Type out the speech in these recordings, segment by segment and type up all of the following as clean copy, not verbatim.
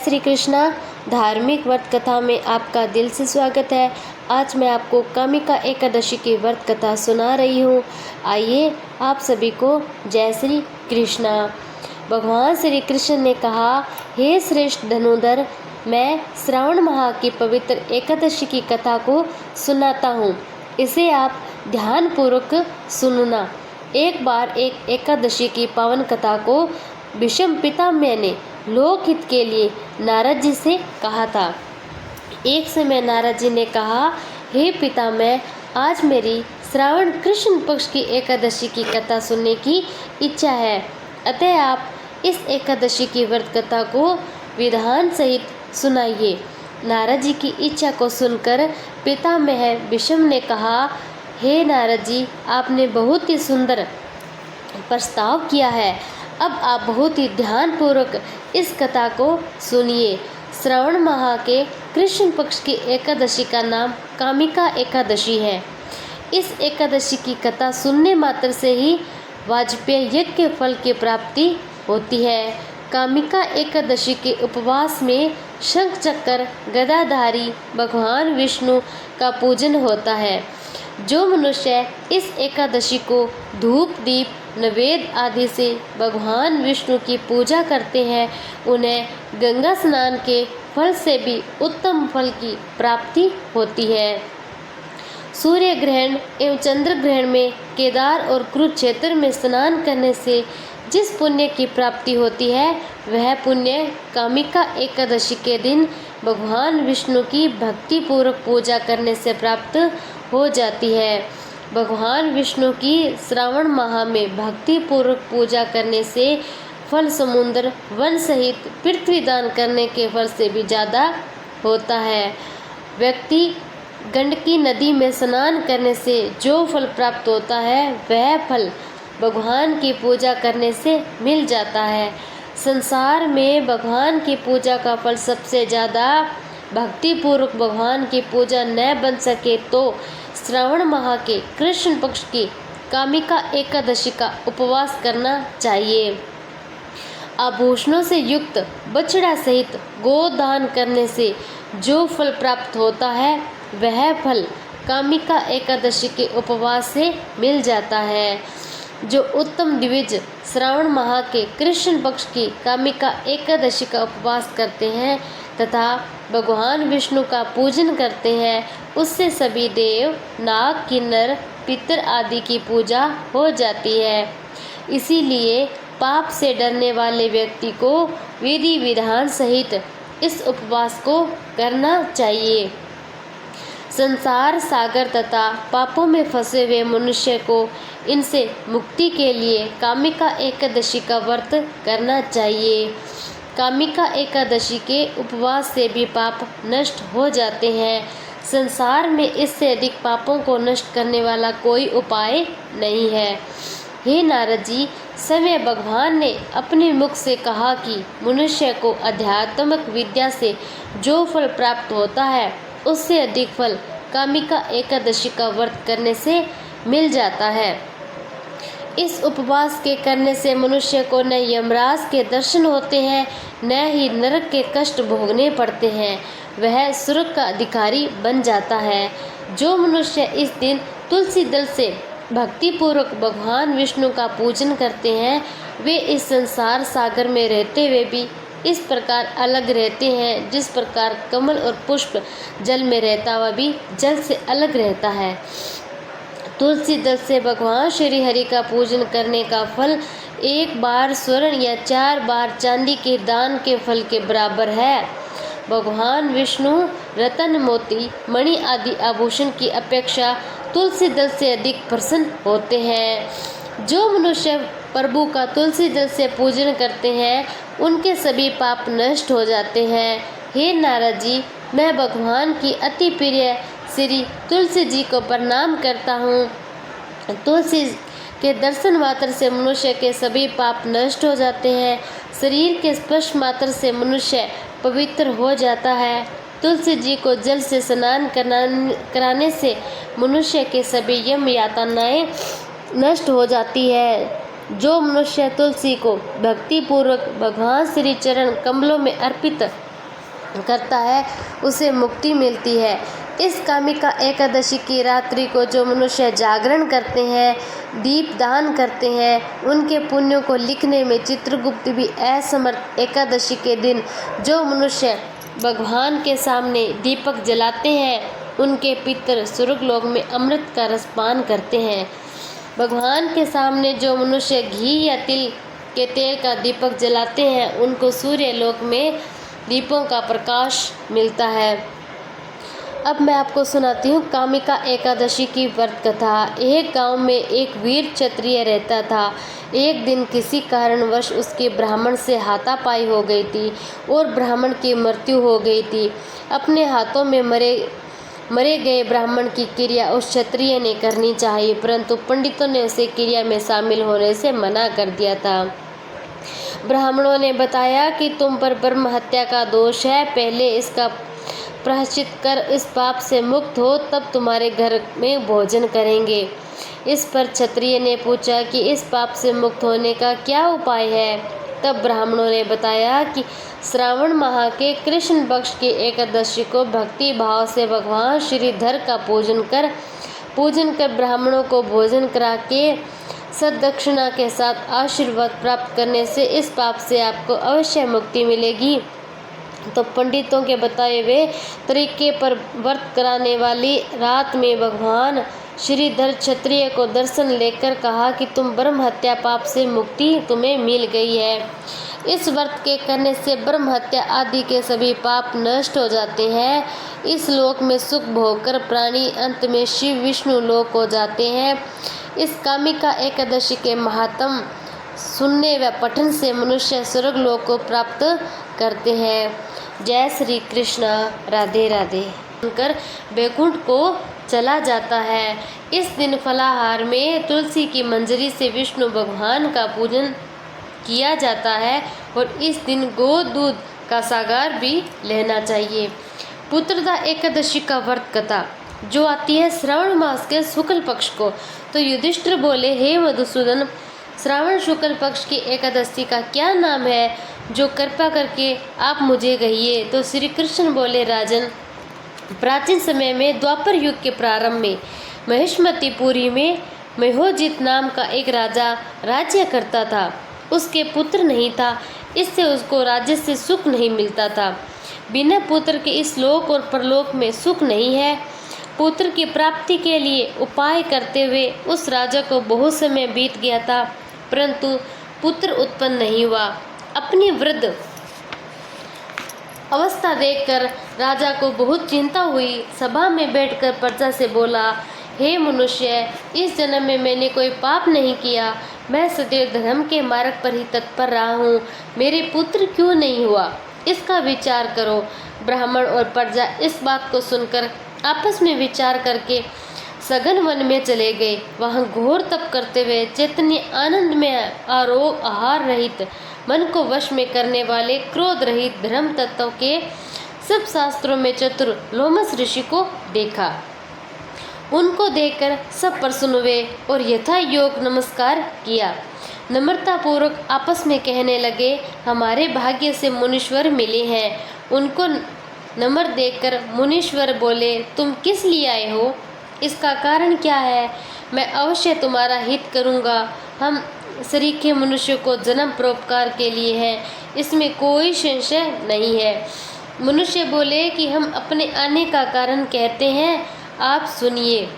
श्री कृष्णा। धार्मिक व्रत कथा में आपका दिल से स्वागत है। आज मैं आपको कामिका एकादशी की व्रत कथा सुना रही हूँ। आइए आप सभी को जय श्री कृष्णा। भगवान श्री कृष्ण ने कहा, हे श्रेष्ठ धनुधर, मैं श्रावण माह की पवित्र एकादशी की कथा को सुनाता हूँ। इसे आप ध्यानपूर्वक सुनना। एक बार एक एकादशी की पावन कथा को भीष्म पितामह ने लोकहित के लिए नारद जी से कहा था। एक समय नारद जी ने कहा, हे पितामह, आज मेरी श्रावण कृष्ण पक्ष की एकादशी की कथा सुनने की इच्छा है, अतः आप इस एकादशी की व्रत कथा को विधान सहित सुनाइए। नारद जी की इच्छा को सुनकर पितामह भीष्म ने कहा, हे नारद जी, आपने बहुत ही सुंदर प्रस्ताव किया है। अब आप बहुत ही ध्यानपूर्वक इस कथा को सुनिए। श्रावण माह के कृष्ण पक्ष की एकादशी का नाम कामिका एकादशी है। इस एकादशी की कथा सुनने मात्र से ही वाजपेय यज्ञ के फल की प्राप्ति होती है। कामिका एकादशी के उपवास में शंख चक्र गदाधारी भगवान विष्णु का पूजन होता है। जो मनुष्य इस एकादशी को धूप दीप नैवेद्य आदि से भगवान विष्णु की पूजा करते हैं, उन्हें गंगा स्नान के फल से भी उत्तम फल की प्राप्ति होती है। सूर्य ग्रहण एवं चंद्र ग्रहण में केदार और कुरुक्षेत्र में स्नान करने से जिस पुण्य की प्राप्ति होती है, वह पुण्य कामिका एकादशी के दिन भगवान विष्णु की भक्ति पूर्वक पूजा करने से प्राप्त हो जाती है। भगवान विष्णु की श्रावण माह में भक्ति पूर्वक पूजा करने से फल समुद्र वन सहित पृथ्वी दान करने के फल से भी ज़्यादा होता है। व्यक्ति गंडकी नदी में स्नान करने से जो फल प्राप्त होता है, वह फल भगवान की पूजा करने से मिल जाता है। संसार में भगवान की पूजा का फल सबसे ज़्यादा भक्ति पूर्वक भगवान की पूजा न बन सके तो श्रावण माह के कृष्ण पक्ष की कामिका एकादशी का उपवास करना चाहिए। आभूषणों से युक्त बछड़ा सहित गोदान करने से जो फल प्राप्त होता है, वह फल कामिका एकादशी के उपवास से मिल जाता है। जो उत्तम द्विज श्रावण माह के कृष्ण पक्ष की कामिका एकादशी का उपवास करते हैं तथा भगवान विष्णु का पूजन करते हैं, उससे सभी देव नाग किन्नर पितर आदि की पूजा हो जाती है। इसीलिए पाप से डरने वाले व्यक्ति को विधि विधान सहित इस उपवास को करना चाहिए। संसार सागर तथा पापों में फंसे हुए मनुष्य को इनसे मुक्ति के लिए कामिका एकादशी का व्रत करना चाहिए। कामिका एकादशी के उपवास से भी पाप नष्ट हो जाते हैं। संसार में इससे अधिक पापों को नष्ट करने वाला कोई उपाय नहीं है। हे नारद जी, स्वयं भगवान ने अपने मुख से कहा कि मनुष्य को आध्यात्मिक विद्या से जो फल प्राप्त होता है, उससे अधिक फल कामिका एकादशी का व्रत करने से मिल जाता है। इस उपवास के करने से मनुष्य को न यमराज के दर्शन होते हैं, न ही नरक के कष्ट भोगने पड़ते हैं। वह स्वर्ग का अधिकारी बन जाता है। जो मनुष्य इस दिन तुलसी दल से भक्ति पूर्वक भगवान विष्णु का पूजन करते हैं, वे इस संसार सागर में रहते हुए भी इस प्रकार अलग रहते हैं जिस प्रकार कमल और पुष्प जल में रहता हुआ भी जल से अलग रहता है। तुलसी दल से भगवान श्री हरि का पूजन करने का फल एक बार स्वर्ण या 4 बार चांदी के दान के फल के बराबर है। भगवान विष्णु रतन मोती मणि आदि आभूषण की अपेक्षा तुलसी दल से अधिक प्रसन्न होते हैं। जो मनुष्य प्रभु का तुलसी दल से पूजन करते हैं, उनके सभी पाप नष्ट हो जाते हैं। हे नारद जी, मैं भगवान की अति प्रिय श्री तुलसी जी को प्रणाम करता हूँ। तुलसी के दर्शन मात्र से मनुष्य के सभी पाप नष्ट हो जाते हैं। शरीर के स्पर्श मात्र से मनुष्य पवित्र हो जाता है। तुलसी जी को जल से स्नान कराने से मनुष्य के सभी यम यातनाएं नष्ट हो जाती है। जो मनुष्य तुलसी को भक्ति पूर्वक भगवान श्री चरण कमलों में अर्पित करता है उसे मुक्ति मिलती है। इस कामिका एकादशी की रात्रि को जो मनुष्य जागरण करते हैं, दीप दान करते हैं, उनके पुण्यों को लिखने में चित्रगुप्त भी असमर्थ। एकादशी के दिन जो मनुष्य भगवान के सामने दीपक जलाते हैं, उनके पितर स्वर्गलोक में अमृत का रसपान करते हैं। भगवान के सामने जो मनुष्य घी या तिल के तेल का दीपक जलाते हैं, उनको सूर्य लोक में दीपों का प्रकाश मिलता है। अब मैं आपको सुनाती हूँ कामिका एकादशी की व्रत कथा। एक गांव में एक वीर क्षत्रिय रहता था। एक दिन किसी कारणवश उसके ब्राह्मण से हाथापाई हो गई थी और ब्राह्मण की मृत्यु हो गई थी। अपने हाथों में मरे गए ब्राह्मण की क्रिया उस क्षत्रिय ने करनी चाहिए, परंतु पंडितों ने उसे क्रिया में शामिल होने से मना कर दिया था। ब्राह्मणों ने बताया कि तुम पर ब्रह्म हत्या का दोष है, पहले इसका प्रायश्चित कर इस पाप से मुक्त हो, तब तुम्हारे घर में भोजन करेंगे। इस पर क्षत्रिय ने पूछा कि इस पाप से मुक्त होने का क्या उपाय है। तब ब्राह्मणों ने बताया कि श्रावण माह के कृष्ण पक्ष की एकादशी को भक्ति भाव से भगवान श्रीधर का पूजन कर ब्राह्मणों को भोजन करा के सद्दक्षिणा के साथ आशीर्वाद प्राप्त करने से इस पाप से आपको अवश्य मुक्ति मिलेगी। तो पंडितों के बताए हुए तरीके पर व्रत कराने वाली रात में भगवान श्रीधर क्षत्रिय को दर्शन लेकर कहा कि तुम ब्रह्म हत्या पाप से मुक्ति तुम्हें मिल गई है। इस व्रत के करने से ब्रह्म हत्या आदि के सभी पाप नष्ट हो जाते हैं। इस लोक में सुख भोगकर प्राणी अंत में शिव विष्णु लोक हो जाते हैं। इस कामिका एकादशी के महात्म सुनने व पठन से मनुष्य स्वर्ग लोक को प्राप्त करते हैं। जय श्री कृष्ण। राधे राधे। सुनकर बैकुंठ को चला जाता है। इस दिन फलाहार में तुलसी की मंजरी से विष्णु भगवान का पूजन किया जाता है और इस दिन गो दूध का सागर भी लेना चाहिए। पुत्रदा एकादशी का व्रत कथा जो आती है श्रावण मास के शुक्ल पक्ष को। तो युधिष्ठिर बोले, हे मधुसूदन, श्रावण शुक्ल पक्ष की एकादशी का क्या नाम है, जो कृपा करके आप मुझे कहिए। तो श्री कृष्ण बोले, राजन, प्राचीन समय में द्वापर युग के प्रारंभ में महिष्मतिपुरी में महोजित नाम का एक राजा राज्य करता था। उसके पुत्र नहीं था, इससे उसको राज्य से सुख नहीं मिलता था। बिना पुत्र के इस लोक और परलोक में सुख नहीं है। पुत्र की प्राप्ति के लिए उपाय करते हुए उस राजा को बहुत समय बीत गया था, परंतु पुत्र उत्पन्न नहीं हुआ। अपनी वृद्ध अवस्था देखकर राजा को बहुत चिंता हुई। सभा में बैठकर प्रजा से बोला, हे मनुष्य, इस जन्म में मैंने कोई पाप नहीं किया। मैं सदैव धर्म के मार्ग पर ही तत्पर रहा हूँ। मेरे पुत्र क्यों नहीं हुआ, इसका विचार करो। ब्राह्मण और प्रजा इस बात को सुनकर आपस में विचार करके सघन वन में चले गए। वहाँ घोर तप करते हुए चैतन्य आनंद में आरोग आहार रहित मन को वश में करने वाले क्रोध रहित धर्म तत्व के सब शास्त्रों में चतुर लोमस ऋषि को देखा। उनको देखकर सब प्रसन्न हुए और यथा योग नमस्कार किया। नम्रता पूर्वक आपस में कहने लगे, हमारे भाग्य से मुनीश्वर मिले हैं। उनको नम्र देखकर मुनीश्वर बोले, तुम किस लिए आए हो, इसका कारण क्या है? मैं अवश्य तुम्हारा हित करूँगा। हम सरीखे मनुष्य को जन्म परोपकार के लिए हैं, इसमें कोई संशय नहीं है। मनुष्य बोले कि हम अपने आने का कारण कहते हैं, आप सुनिए।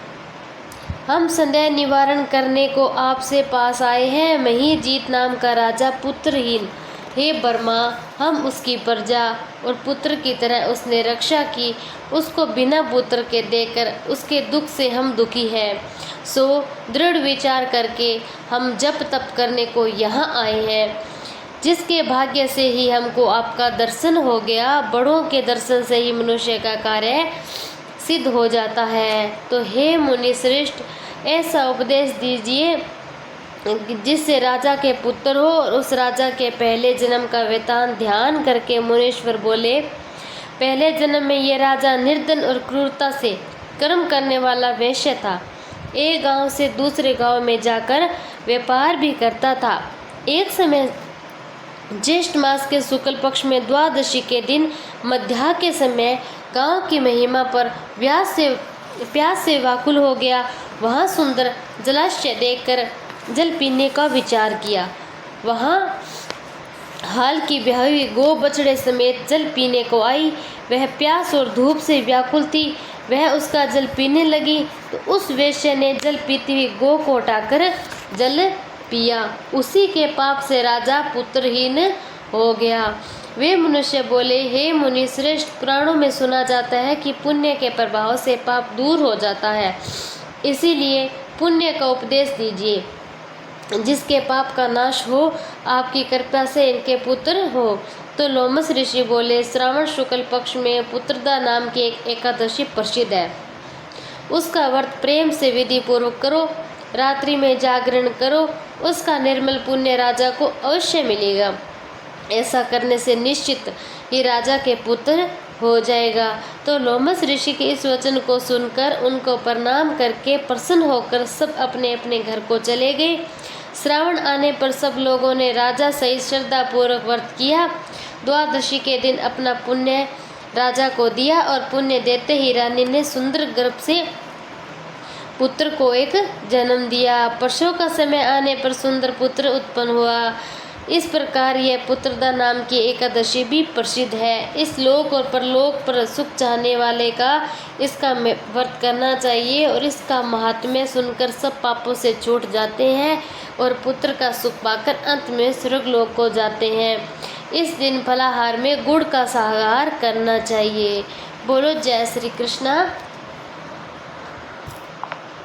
हम संदेह निवारण करने को आपसे पास आए हैं। महीजीत नाम का राजा पुत्रहीन, हे ब्रह्मा, हम उसकी प्रजा और पुत्र की तरह उसने रक्षा की। उसको बिना पुत्र के देकर उसके दुख से हम दुखी हैं। सो दृढ़ विचार करके हम जप तप करने को यहाँ आए हैं, जिसके भाग्य से ही हमको आपका दर्शन हो गया। बड़ों के दर्शन से ही मनुष्य का कार्य सिद्ध हो जाता है। तो हे मुनि श्रेष्ठ, ऐसा उपदेश दीजिए जिससे राजा के पुत्र हो। और उस राजा के पहले जन्म का वृतांत ध्यान करके मुनीश्वर बोले, पहले जन्म में ये राजा निर्धन और क्रूरता से कर्म करने वाला वैश्य था। एक गांव से दूसरे गांव में जाकर व्यापार भी करता था। एक समय ज्येष्ठ मास के शुक्ल पक्ष में द्वादशी के दिन मध्याह्न के समय गांव की महिमा पर प्यास से व्याकुल हो गया। वहां सुंदर जलाशय देखकर जल पीने का विचार किया। वहां हाल की ब्याही हुई गौ बछड़े समेत जल पीने को आई। वह प्यास और धूप से व्याकुल थी। वह उसका जल पीने लगी तो उस वेश्या ने जल पीती हुई गौ को उठाकर जल पिया। उसी के पाप से राजा पुत्रहीन हो गया। वे मनुष्य बोले, हे मुनि श्रेष्ठ, पुराणों में सुना जाता है कि पुण्य के प्रभाव से पाप दूर हो जाता है, इसीलिए पुण्य का उपदेश दीजिए। जिसके पाप का नाश हो, आपकी कृपा से इनके पुत्र हो। तो लोमस ऋषि बोले, श्रावण शुक्ल पक्ष में पुत्रदा नाम की एक एकादशी प्रसिद्ध है। उसका व्रत प्रेम से विधि पूर्वक करो, रात्रि में जागरण करो, उसका निर्मल पुण्य राजा को अवश्य मिलेगा। ऐसा करने से निश्चित ही राजा के पुत्र हो जाएगा। तो लोमस ऋषि के इस वचन को सुनकर उनको प्रणाम करके प्रसन्न होकर सब अपने अपने घर को चले गए। श्रावण आने पर सब लोगों ने राजा सहित श्रद्धा पूर्वक व्रत किया। द्वादशी के दिन अपना पुण्य राजा को दिया और पुण्य देते ही रानी ने सुंदर गर्भ से पुत्र को एक जन्म दिया। प्रसव का समय आने पर सुंदर पुत्र उत्पन्न हुआ। इस प्रकार यह पुत्रदा नाम की एकादशी भी प्रसिद्ध है। इस लोक और परलोक पर सुख चाहने वाले का इसका व्रत करना चाहिए और इसका महात्म्य सुनकर सब पापों से छूट जाते हैं और पुत्र का सुख पाकर अंत में स्वर्गलोक को जाते हैं। इस दिन फलाहार में गुड़ का साहार करना चाहिए। बोलो जय श्री कृष्णा।